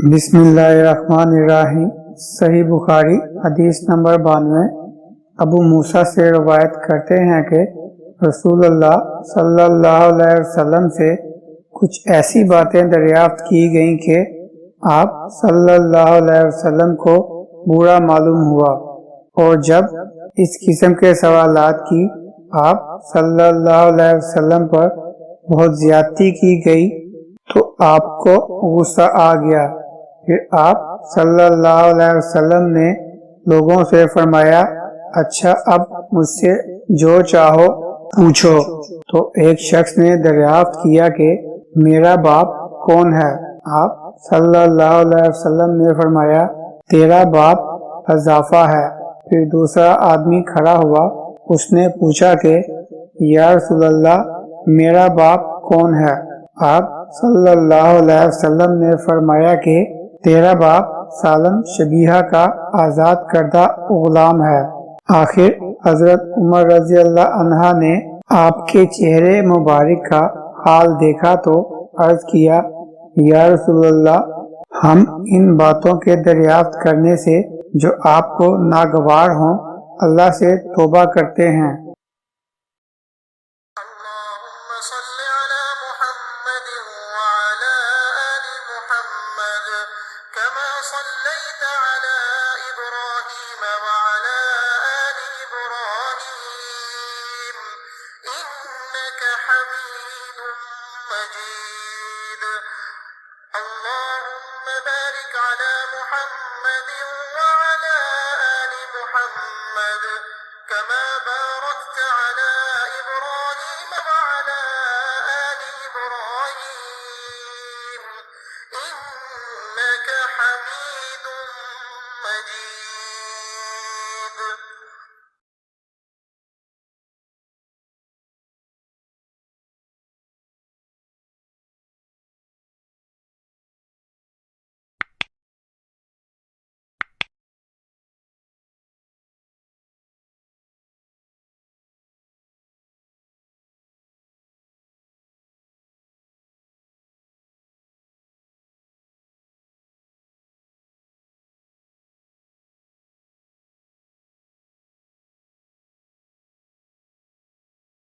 बिस्मिल्लाहिर्रहमानिर्रहीम। सही बुखारी हदीस नंबर 92। अबू मूसा से रवायत करते हैं कि रसूलुल्लाह सल्लल्लाहु अलैहि वसल्लम से कुछ ऐसी बातें दरियाफ्त की गईं कि आप सल्लल्लाहु अलैहि वसल्लम को बुरा मालूम हुआ, और जब इस किस्म के सवालात की आप सल्लल्लाहु अलैहि वसल्लम पर बहुत ज्यादती की गई तो आपको गुस्सा आ गया। फिर आप सल्लल्लाहु अलैहि वसल्लम ने लोगों से फरमाया, अच्छा अब मुझसे जो चाहो पूछो। तो एक शख्स ने दरियाफ्त किया कि मेरा बाप कौन है? आप सल्लल्लाहु अलैहि वसल्लम ने फरमाया, तेरा बाप हज़ाफा है। फिर दूसरा आदमी खड़ा हुआ, उसने पूछा कि या रसूलल्लाह मेरा बाप कौन है? आप सल्लल्लाहु अलैहि वसल्लम ने फरमाया कि तेरा बाप सालम शबीहा का आजाद करदा गुलाम है। आखिर हजरत उमर रजी अल्लाह अन्हा ने आपके चेहरे मुबारक का हाल देखा तो अर्ज किया, या रसूलल्लाह हम इन बातों के दरियाफ्त करने से जो आपको नागवार हों अल्लाह से तौबा करते हैं। اللهم बारिक अला मुहम्मद व अला आलि मुहम्मद कमा बारकत अला इब्राहीम व अला आलि इब्राहीम इन्नका हमीदुम मजीद।